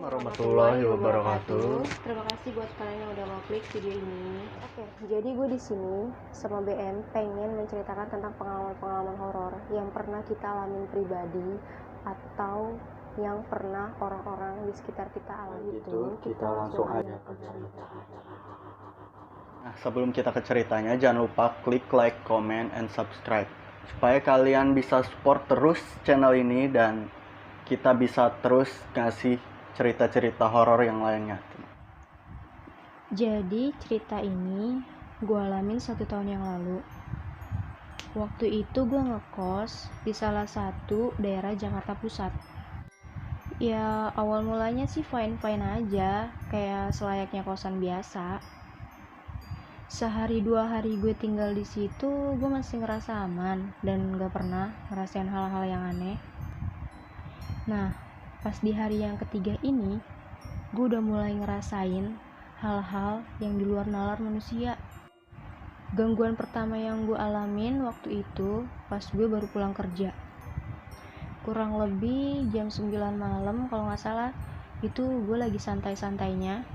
warahmatullahi wabarakatuh. Terima kasih buat kalian yang udah mau klik video ini. Oke, jadi gue di sini sama BM pengen menceritakan tentang pengalaman-pengalaman horor yang pernah kita alamin pribadi atau yang pernah orang-orang di sekitar kita alami. Itu kita langsung aja ke cerita. Nah, sebelum kita ke ceritanya, jangan lupa klik like, comment, and subscribe supaya kalian bisa support terus channel ini dan kita bisa terus ngasih cerita-cerita horor yang lainnya. Jadi cerita ini gue alamin 1 tahun yang lalu. Waktu itu gue ngekos di salah satu daerah Jakarta Pusat. Ya awal mulanya sih fine-fine aja, kayak selayaknya kosan biasa. Sehari 2 hari gue tinggal di situ, gue masih ngerasa aman dan gak pernah ngerasain hal-hal yang aneh. Nah, pas di hari yang ketiga ini, gue udah mulai ngerasain hal-hal yang di luar nalar manusia. Gangguan pertama yang gue alamin waktu itu pas gue baru pulang kerja. Kurang lebih jam 9 malam kalau gak salah, itu gue lagi santai-santainya.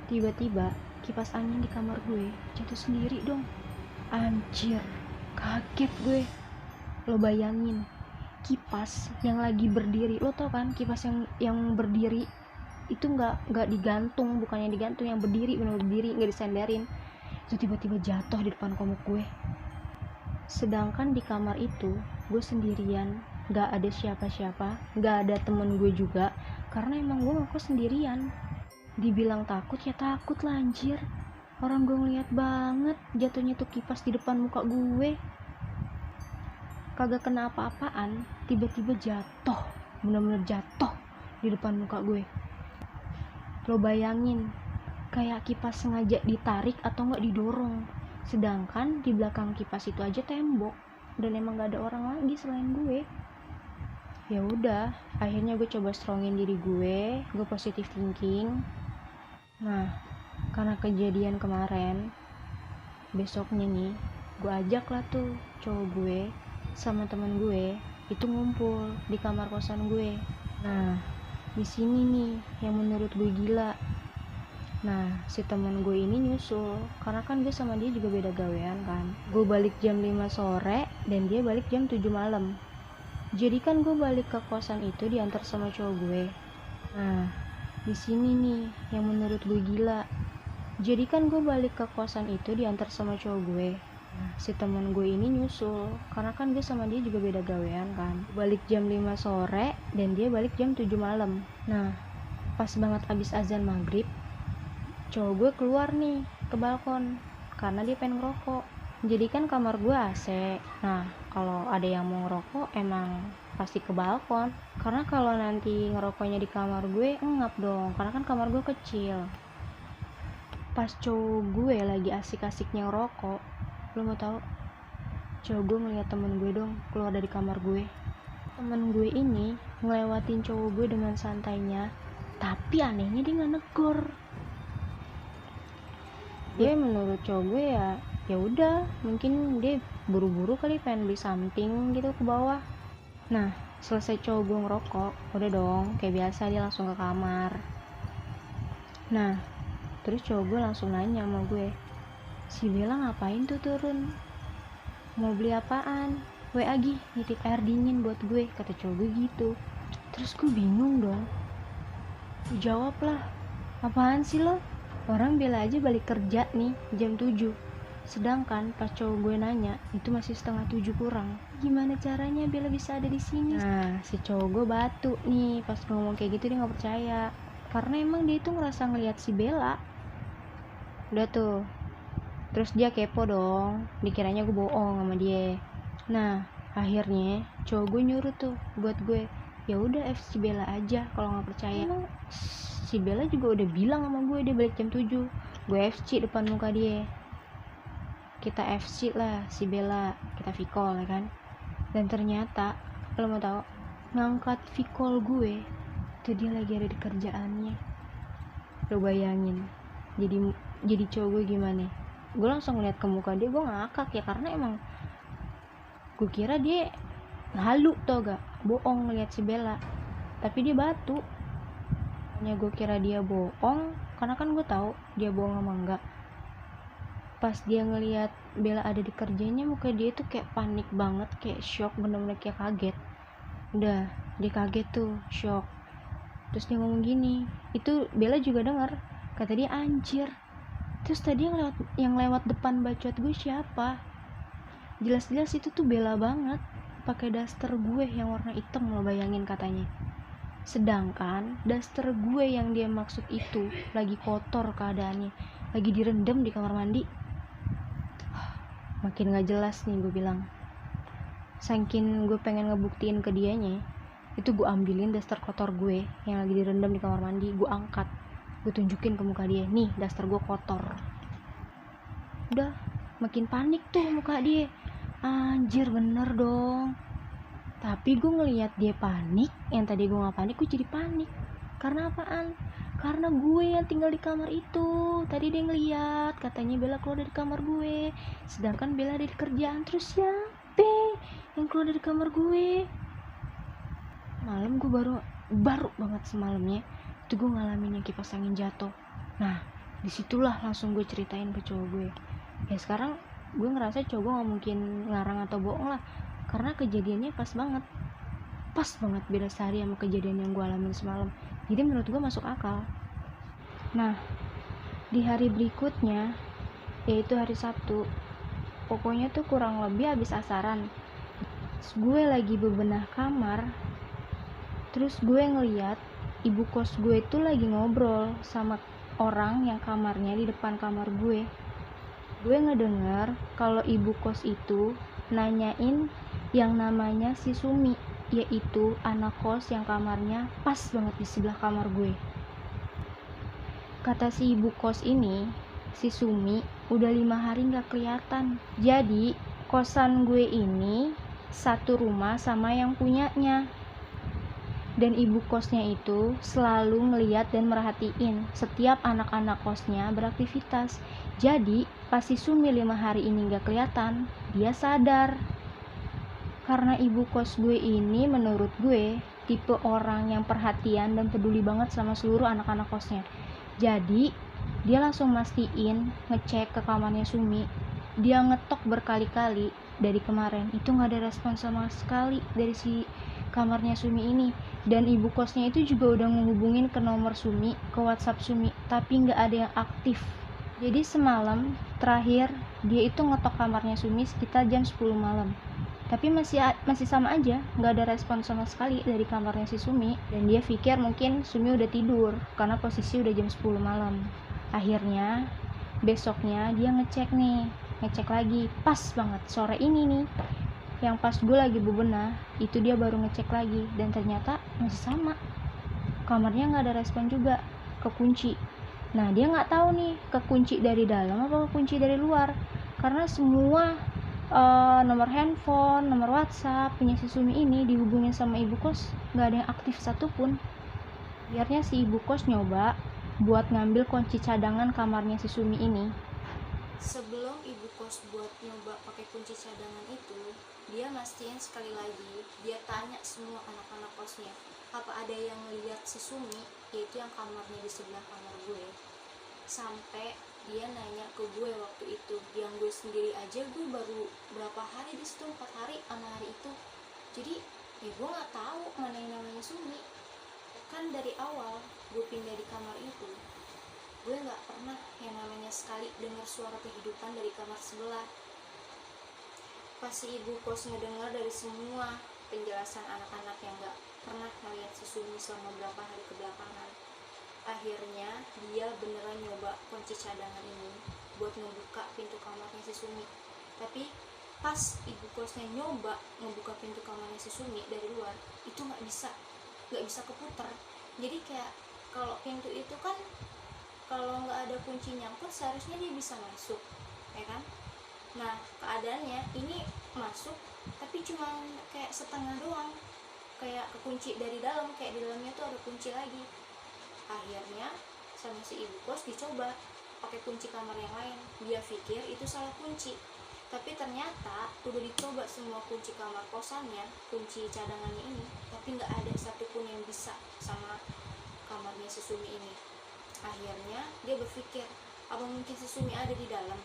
Tiba-tiba kipas angin di kamar gue jatuh sendiri dong. Anjir, kaget gue. Lo bayangin, kipas yang lagi berdiri, lo tau kan kipas yang berdiri itu nggak digantung, bukannya digantung, yang berdiri, bener berdiri, nggak disenderin, itu tiba-tiba jatuh di depan komuk gue. Sedangkan di kamar itu gue sendirian, nggak ada siapa-siapa, nggak ada temen gue juga, karena emang gue ngekos sendirian. Dibilang takut ya takut lah anjir, orang gue ngeliat banget jatuhnya tuh kipas di depan muka gue. Kagak kena apa-apaan, tiba-tiba jatuh, bener-bener jatuh di depan muka gue. Lo bayangin, kayak kipas sengaja ditarik atau nggak didorong, sedangkan di belakang kipas itu aja tembok dan emang nggak ada orang lagi selain gue. Ya udah, akhirnya gue coba strongin diri gue positive thinking. Nah, karena kejadian kemarin, besoknya nih gue ajak lah tuh cowok gue sama temen gue itu ngumpul di kamar kosan gue. Nah, di sini nih yang menurut gue gila. Nah, si temen gue ini nyusul, karena kan gue sama dia juga beda gawean kan. Gue balik jam 5 sore dan dia balik jam 7 malam. Jadi kan gue balik ke kosan itu diantar sama cowok gue. Nah, di sini nih yang menurut gue gila. Jadi kan gue balik ke kosan itu diantar sama cowok gue. Nah, si temen gue ini nyusul, karena kan gue sama dia juga beda gawean kan. Balik jam 5 sore dan dia balik jam 7 malam. Nah, pas banget abis azan maghrib, cowok gue keluar nih ke balkon karena dia pengen ngerokok. Jadi kan kamar gue AC. Nah, kalau ada yang mau ngerokok emang pasti ke balkon, karena kalau nanti ngerokoknya di kamar gue ngap dong, karena kan kamar gue kecil. Pas cowok gue lagi asik-asiknya ngerokok, lo mau tahu, cowok gue ngeliat temen gue dong keluar dari kamar gue. Temen gue ini ngelewatin cowok gue dengan santainya, tapi anehnya dia nggak negor. Dia menurut cowok gue ya udah, mungkin dia buru-buru kali pengen beli something gitu ke bawah. Nah, selesai cowok gue ngerokok, udah dong kayak biasa dia langsung ke kamar. Nah, terus cowok gue langsung nanya sama gue, si Bella ngapain tuh turun? Mau beli apaan? WA Gi, nitip air dingin buat gue, kata cowok gue gitu. Terus gue bingung dong. Jawab lah, apaan sih lo? Orang Bella aja balik kerja nih jam 7. Sedangkan pas cowok gue nanya, itu masih setengah 7 kurang. Gimana caranya Bella bisa ada di sini? Nah, si cowok gue batu nih, pas ngomong kayak gitu dia nggak percaya. Karena emang dia itu ngerasa ngeliat si Bella. Udah tuh, terus dia kepo dong, dikiranya gue bohong sama dia. Nah, akhirnya cowok gue nyuruh tuh buat gue, ya udah FC Bella aja kalau nggak percaya. Si Bella juga udah bilang sama gue dia balik jam 7. Gue FC depan muka dia. Kita FC lah si Bella, kita V-call ya kan. Dan ternyata lo mau tahu, ngangkat V-call gue tuh dia lagi ada di kerjaannya. Lo bayangin, jadi cowok gue gimana? Gue langsung ngeliat ke muka dia, gue ngakak ya, karena emang gue kira dia halu tau gak, bohong ngeliat si Bella, tapi dia batu. Hanya gue kira dia bohong, karena kan gue tahu dia bohong sama enggak. Pas dia ngelihat Bella ada di kerjanya, muka dia tuh kayak panik banget, kayak shock, bener-bener kayak kaget. Udah, dia kaget tuh, shock. Terus dia ngomong gini, itu Bella juga dengar, kata dia anjir. Terus tadi yang lewat depan bacot gue siapa? Jelas-jelas itu tuh Bella banget, pakai daster gue yang warna hitam, lo bayangin katanya. Sedangkan daster gue yang dia maksud itu lagi kotor keadaannya, lagi direndam di kamar mandi. Makin gak jelas nih, gue bilang. Saking gue pengen ngebuktiin ke dianya, itu gue ambilin daster kotor gue yang lagi direndam di kamar mandi, gue angkat, gue tunjukin ke muka dia, nih daster gue kotor. Udah, makin panik tuh muka dia. Anjir, bener dong. Tapi gue ngelihat dia panik, yang tadi gue gak panik, gue jadi panik. Karena apaan? Karena gue yang tinggal di kamar itu. Tadi dia ngeliat, katanya Bella keluar dari kamar gue, sedangkan Bella ada di kerjaan. Terus siapa yang keluar dari kamar gue? Malam gue baru banget semalamnya itu gue ngalamin yang kipas angin jatuh. Nah, disitulah langsung gue ceritain ke cowok gue. Ya sekarang gue ngerasa cowok gue gak mungkin ngarang atau bohong lah, karena kejadiannya pas banget beda sehari sama kejadian yang gue alamin semalam. Jadi menurut gue masuk akal. Nah, di hari berikutnya, yaitu hari Sabtu, pokoknya tuh kurang lebih habis asaran, gue lagi bebenah kamar. Terus gue ngeliat ibu kos gue tuh lagi ngobrol sama orang yang kamarnya di depan kamar gue. Gue ngedengar kalau ibu kos itu nanyain yang namanya si Sumi, yaitu anak kos yang kamarnya pas banget di sebelah kamar gue. Kata si ibu kos ini, si Sumi udah 5 hari gak kelihatan. Jadi kosan gue ini satu rumah sama yang punyanya. Dan ibu kosnya itu selalu ngeliat dan merhatiin setiap anak-anak kosnya beraktivitas. Jadi pas si Sumi 5 hari ini gak kelihatan, dia sadar. Karena ibu kos gue ini menurut gue tipe orang yang perhatian dan peduli banget sama seluruh anak-anak kosnya. Jadi dia langsung mastiin ngecek ke kamarnya Sumi. Dia ngetok berkali-kali dari kemarin, itu gak ada respon sama sekali dari si kamarnya Sumi ini. Dan ibu kosnya itu juga udah ngehubungin ke nomor Sumi, ke WhatsApp Sumi, tapi gak ada yang aktif. Jadi semalam terakhir dia itu ngetok kamarnya Sumi sekitar jam 10 malam. Tapi masih sama aja, gak ada respon sama sekali dari kamarnya si Sumi. Dan dia pikir mungkin Sumi udah tidur, karena posisi udah jam 10 malam. Akhirnya besoknya dia ngecek lagi, pas banget sore ini nih, yang pas gue lagi bebenah, itu dia baru ngecek lagi. Dan ternyata masih sama, kamarnya gak ada respon juga, kekunci. Nah dia gak tahu nih kekunci dari dalam apa kekunci dari luar, karena semua nomor handphone, nomor WhatsApp punya si Sumi ini dihubungin sama ibu kos, gak ada yang aktif satupun. Biarnya si ibu kos nyoba buat ngambil kunci cadangan kamarnya si Sumi ini. Sebelum ibu kos buat nyoba pakai kunci cadangan itu, dia mastiin sekali lagi, dia tanya semua anak-anak kosnya, apa ada yang ngeliat si Sumi, yaitu yang kamarnya di sebelah kamar gue. Sampai dia nanya ke gue waktu itu, yang gue sendiri aja gue baru berapa hari di situ, 4 hari sama hari itu. Jadi ya gue nggak tahu mana yang namanya Sumi. Kan dari awal gue pindah di kamar itu, gue nggak pernah yang namanya sekali dengar suara kehidupan dari kamar sebelah. Pas si ibu kos ngedengar dari semua penjelasan anak-anak yang nggak pernah melihat si Sumi selama berapa hari kebelakangan, akhirnya dia beneran nyoba kunci cadangan ini buat ngebuka pintu kamarnya si Sumi. Tapi pas ibu kosnya nyoba ngebuka pintu kamarnya si Sumi dari luar, itu nggak bisa keputar. Jadi kayak kalau pintu itu kan kalau nggak ada kunci nyangkut seharusnya dia bisa masuk, ya kan? Nah keadaannya ini masuk tapi cuma kayak setengah doang, kayak kekunci dari dalam, kayak di dalamnya tuh ada kunci lagi. Akhirnya sama si ibu kos dicoba pakai kunci kamar yang lain. Dia pikir itu salah kunci, tapi ternyata udah dicoba semua kunci kamar kosannya, kunci cadangannya ini, tapi nggak ada satupun yang bisa sama kamarnya si Sumi ini. Akhirnya dia berpikir, apa mungkin si Sumi ada di dalam?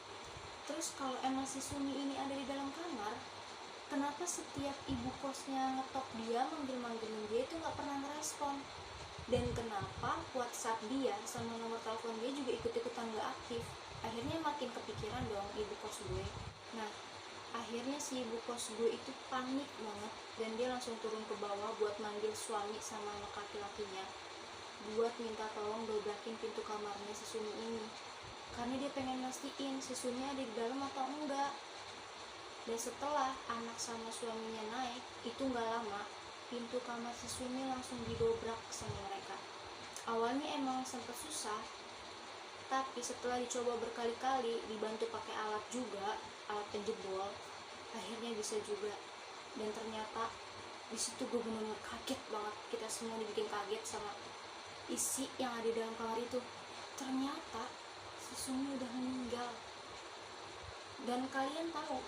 Terus kalau emang si Sumi ini ada di dalam kamar, kenapa setiap ibu kosnya ngetok dia, manggil-manggilin dia itu nggak pernah ngerespon? Dan kenapa WhatsApp dia sama nomor telepon dia juga ikut-ikutan nggak aktif? Akhirnya makin kepikiran dong ibu kos gue. Nah, akhirnya si ibu kos gue itu panik banget dan dia langsung turun ke bawah buat manggil suami sama anak laki-lakinya buat minta tolong dobrakin pintu kamarnya si Sumi ini, karena dia pengen mastiin si Sumi ada di dalam atau enggak. Dan setelah anak sama suaminya naik, itu nggak lama pintu kamar si Sumi langsung didobrak sama mereka. Awalnya emang sempat susah, tapi setelah dicoba berkali-kali, dibantu pakai alat juga, alat penjebol, akhirnya bisa juga. Dan ternyata di situ gue benar-benar kaget banget, kita semua dibikin kaget sama isi yang ada di dalam kamar itu. Ternyata si Sumi udah meninggal. Dan kalian tahu,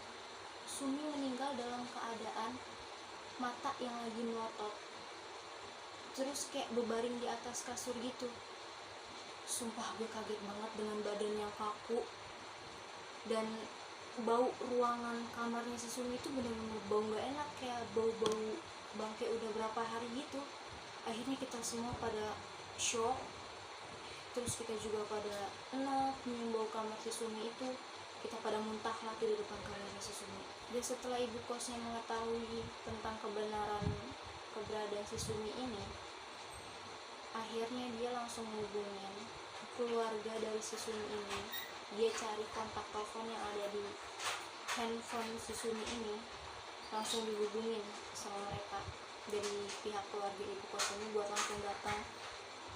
Sumi meninggal dalam keadaan mata yang lagi melotot, terus kayak berbaring di atas kasur gitu. Sumpah gue kaget banget dengan badan yang kaku. Dan bau ruangan kamarnya si Sumi itu bener-bener bau gak enak, kayak bau-bau bangke udah berapa hari gitu. Akhirnya kita semua pada shock, terus kita juga pada enak nyium bau kamar si Sumi itu. Kita pada muntah lagi di depan kamarnya si Sumi. Dan setelah ibu kosnya mengetahui tentang kebenaran keberadaan si Sumi ini, akhirnya dia langsung hubungin keluarga dari si Sumi ini. Dia cari kontak telepon yang ada di handphone si Sumi ini, langsung dihubungin sama mereka dari pihak keluarga ibu kos ini buat langsung datang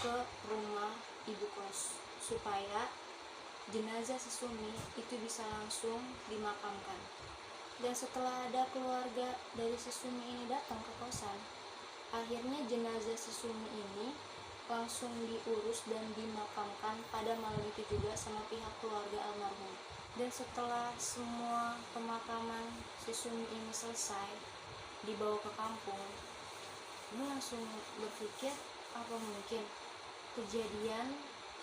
ke rumah ibu kos supaya jenazah si Sumi itu bisa langsung dimakamkan. Dan setelah ada keluarga dari si Sumi ini datang ke kosan, akhirnya jenazah si Sumi ini langsung diurus dan dimakamkan pada malam itu juga sama pihak keluarga almarhum. Dan setelah semua pemakaman si Sumi ini selesai, dibawa ke kampung, gue langsung berpikir, apa mungkin kejadian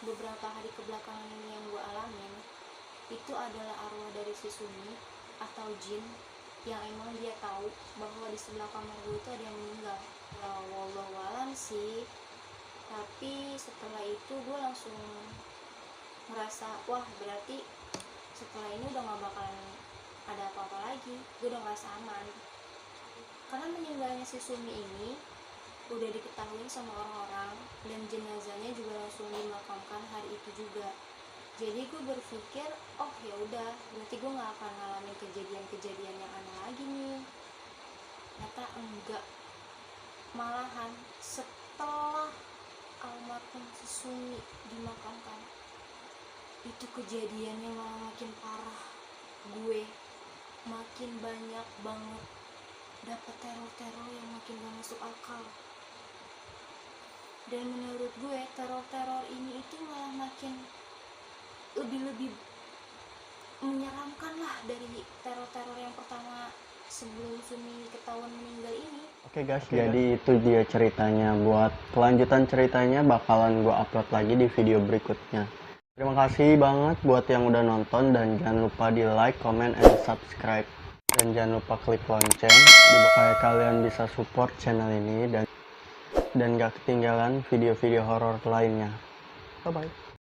beberapa hari kebelakangan ini yang gue alamin itu adalah arwah dari si Sumi atau jin yang emang dia tahu bahwa di sebelah kamar gue itu ada yang meninggal. Ya wallahualam sih, tapi setelah itu gue langsung ngerasa, wah berarti setelah ini udah gak bakalan ada apa-apa lagi, gue udah ngerasa aman. Karena meninggalnya si Sumi ini udah diketahui sama orang-orang dan jenazahnya juga langsung dimakamkan hari itu juga. Jadi gue berpikir, oh ya udah, berarti gue nggak akan ngalamin kejadian-kejadian yang aneh lagi nih. Ternyata enggak, malahan setelah almarhum si Sumi dimakamkan, itu kejadiannya malah makin parah. Gue makin banyak banget dapat teror-teror yang makin gak masuk akal. Dan menurut gue teror-teror ini itu malah makin lebih menyeramkan lah dari teror-teror yang pertama sebelum Sumi ketahuan meninggal ini. Oke guys, jadi itu dia ceritanya. Buat kelanjutan ceritanya bakalan gue upload lagi di video berikutnya. Terima kasih banget buat yang udah nonton, dan jangan lupa di like, comment, and subscribe. Dan jangan lupa klik lonceng supaya kalian bisa support channel ini dan gak ketinggalan video-video horor lainnya. Bye bye.